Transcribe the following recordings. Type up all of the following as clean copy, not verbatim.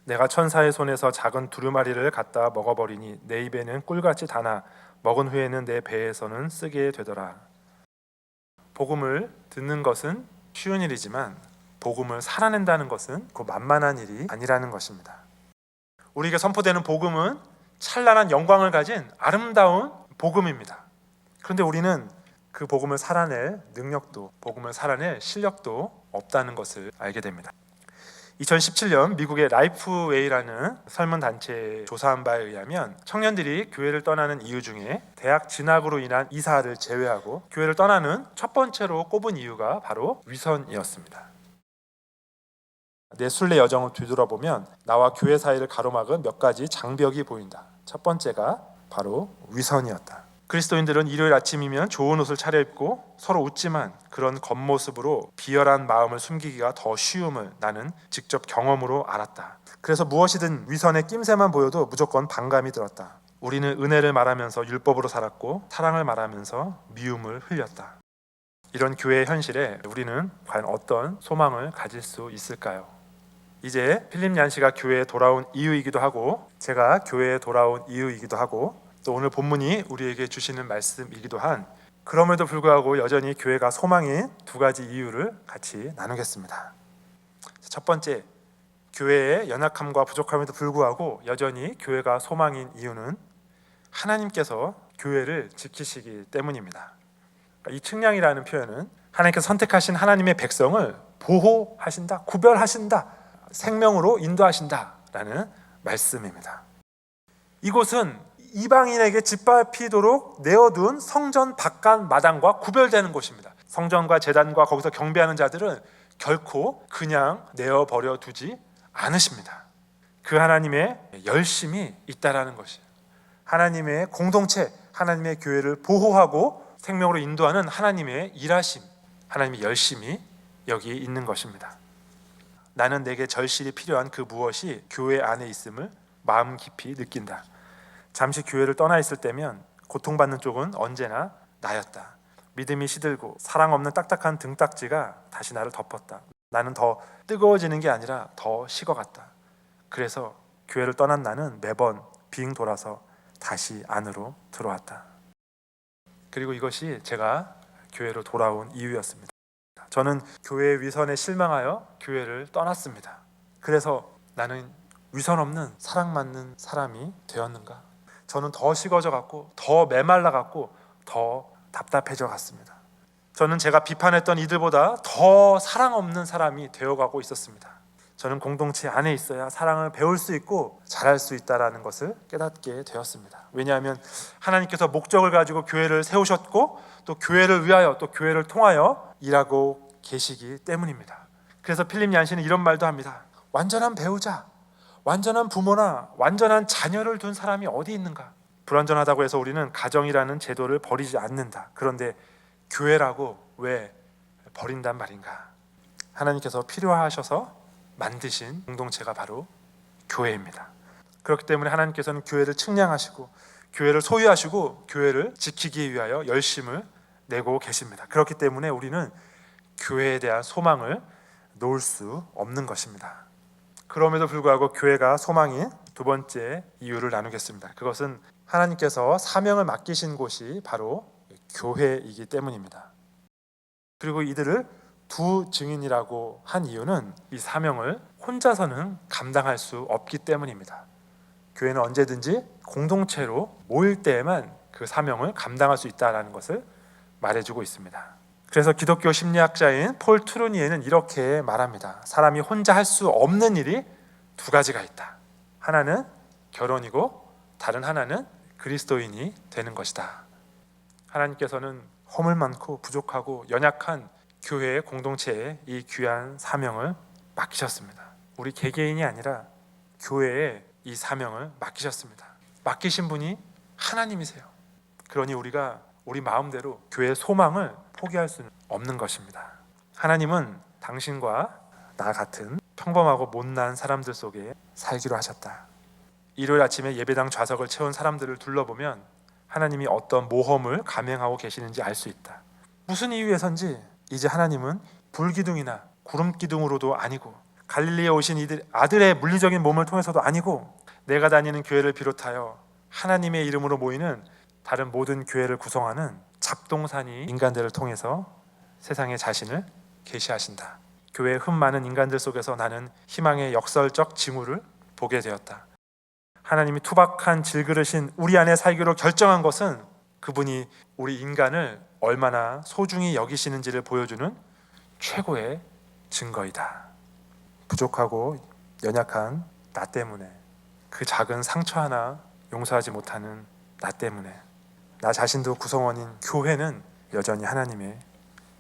내가 천사의 손에서 작은 두루마리를 갖다 먹어버리니 내 입에는 꿀같이 다나 먹은 후에는 내 배에서는 쓰게 되더라. 복음을 듣는 것은 쉬운 일이지만 복음을 살아낸다는 것은 그 만만한 일이 아니라는 것입니다. 우리에게 선포되는 복음은 찬란한 영광을 가진 아름다운 복음입니다. 그런데 우리는 그 복음을 살아낼 능력도, 복음을 살아낼 실력도 없다는 것을 알게 됩니다. 2017년 미국의 라이프웨이라는 설문단체에 조사한 바에 의하면 청년들이 교회를 떠나는 이유 중에 대학 진학으로 인한 이사를 제외하고 교회를 떠나는 첫 번째로 꼽은 이유가 바로 위선이었습니다. 내 순례 여정을 뒤돌아보면 나와 교회 사이를 가로막은 몇 가지 장벽이 보인다. 첫 번째가 바로 위선이었다. 그리스도인들은 일요일 아침이면 좋은 옷을 차려입고 서로 웃지만 그런 겉모습으로 비열한 마음을 숨기기가 더 쉬움을 나는 직접 경험으로 알았다. 그래서 무엇이든 위선의 낌새만 보여도 무조건 반감이 들었다. 우리는 은혜를 말하면서 율법으로 살았고 사랑을 말하면서 미움을 흘렸다. 이런 교회의 현실에 우리는 과연 어떤 소망을 가질 수 있을까요? 이제 필립 얀시가 교회에 돌아온 이유이기도 하고 제가 교회에 돌아온 이유이기도 하고 또 오늘 본문이 우리에게 주시는 말씀이기도 한 그럼에도 불구하고 여전히 교회가 소망인 두 가지 이유를 같이 나누겠습니다. 첫 번째, 교회의 연약함과 부족함에도 불구하고 여전히 교회가 소망인 이유는 하나님께서 교회를 지키시기 때문입니다. 이 측량이라는 표현은 하나님께서 선택하신 하나님의 백성을 보호하신다, 구별하신다, 생명으로 인도하신다라는 말씀입니다. 이곳은 이방인에게 짓밟히도록 내어둔 성전 바깥 마당과 구별되는 곳입니다. 성전과 제단과 거기서 경배하는 자들은 결코 그냥 내어버려 두지 않으십니다. 그 하나님의 열심이 있다라는 것이에요. 하나님의 공동체, 하나님의 교회를 보호하고 생명으로 인도하는 하나님의 일하심, 하나님의 열심이 여기 있는 것입니다. 나는 내게 절실히 필요한 그 무엇이 교회 안에 있음을 마음 깊이 느낀다. 잠시 교회를 떠나 있을 때면 고통받는 쪽은 언제나 나였다. 믿음이 시들고 사랑 없는 딱딱한 등딱지가 다시 나를 덮었다. 나는 더 뜨거워지는 게 아니라 더 식어갔다. 그래서 교회를 떠난 나는 매번 빙 돌아서 다시 안으로 들어왔다. 그리고 이것이 제가 교회로 돌아온 이유였습니다. 저는 교회의 위선에 실망하여 교회를 떠났습니다. 그래서 나는 위선 없는 사랑받는 사람이 되었는가? 저는 더 식어져 갔고 더 메말라 갔고 더 답답해져 갔습니다. 저는 제가 비판했던 이들보다 더 사랑 없는 사람이 되어가고 있었습니다. 저는 공동체 안에 있어야 사랑을 배울 수 있고 잘할 수 있다는 것을 깨닫게 되었습니다. 왜냐하면 하나님께서 목적을 가지고 교회를 세우셨고 또 교회를 위하여 또 교회를 통하여 일하고 계시기 때문입니다. 그래서 필립 얀시는 이런 말도 합니다. 완전한 배우자, 완전한 부모나 완전한 자녀를 둔 사람이 어디 있는가? 불완전하다고 해서 우리는 가정이라는 제도를 버리지 않는다. 그런데 교회라고 왜 버린단 말인가? 하나님께서 필요하셔서 만드신 공동체가 바로 교회입니다. 그렇기 때문에 하나님께서는 교회를 측량하시고 교회를 소유하시고 교회를 지키기 위하여 열심을 내고 계십니다. 그렇기 때문에 우리는 교회에 대한 소망을 놓을 수 없는 것입니다. 그럼에도 불구하고 교회가 소망인 두 번째 이유를 나누겠습니다. 그것은 하나님께서 사명을 맡기신 곳이 바로 교회이기 때문입니다. 그리고 이들을 두 증인이라고 한 이유는 이 사명을 혼자서는 감당할 수 없기 때문입니다. 교회는 언제든지 공동체로 모일 때에만 그 사명을 감당할 수 있다는 것을 말해주고 있습니다. 그래서 기독교 심리학자인 폴 트루니에는 이렇게 말합니다. 사람이 혼자 할 수 없는 일이 두 가지가 있다. 하나는 결혼이고 다른 하나는 그리스도인이 되는 것이다. 하나님께서는 허물 많고 부족하고 연약한 교회의 공동체에 이 귀한 사명을 맡기셨습니다. 우리 개개인이 아니라 교회에 이 사명을 맡기셨습니다. 맡기신 분이 하나님이세요. 그러니 우리가 우리 마음대로 교회의 소망을 포기할 수는 없는 것입니다. 하나님은 당신과 나 같은 평범하고 못난 사람들 속에 살기로 하셨다. 일요일 아침에 예배당 좌석을 채운 사람들을 둘러보면 하나님이 어떤 모험을 감행하고 계시는지 알 수 있다. 무슨 이유에선지 이제 하나님은 불기둥이나 구름기둥으로도 아니고 갈릴리에 오신 이들 아들의 물리적인 몸을 통해서도 아니고 내가 다니는 교회를 비롯하여 하나님의 이름으로 모이는 다른 모든 교회를 구성하는 잡동사니 인간들을 통해서 세상에 자신을 계시하신다. 교회의 흠 많은 인간들 속에서 나는 희망의 역설적 징후를 보게 되었다. 하나님이 투박한 질그릇인 우리 안에 살기로 결정한 것은 그분이 우리 인간을 얼마나 소중히 여기시는지를 보여주는 최고의 증거이다. 부족하고 연약한 나 때문에, 그 작은 상처 하나 용서하지 못하는 나 때문에, 나 자신도 구성원인 교회는 여전히 하나님의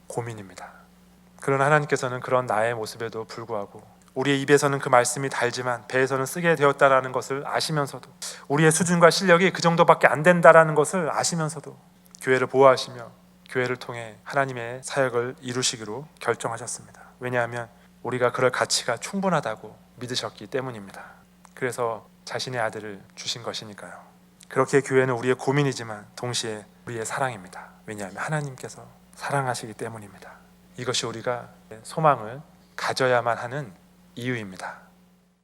고민입니다. 그러나 하나님께서는 그런 나의 모습에도 불구하고 우리의 입에서는 그 말씀이 달지만 배에서는 쓰게 되었다라는 것을 아시면서도, 우리의 수준과 실력이 그 정도밖에 안 된다라는 것을 아시면서도 교회를 보호하시며 교회를 통해 하나님의 사역을 이루시기로 결정하셨습니다. 왜냐하면 우리가 그럴 가치가 충분하다고 믿으셨기 때문입니다. 그래서 자신의 아들을 주신 것이니까요. 그렇게 교회는 우리의 고민이지만 동시에 우리의 사랑입니다. 왜냐하면 하나님께서 사랑하시기 때문입니다. 이것이 우리가 소망을 가져야만 하는 이유입니다.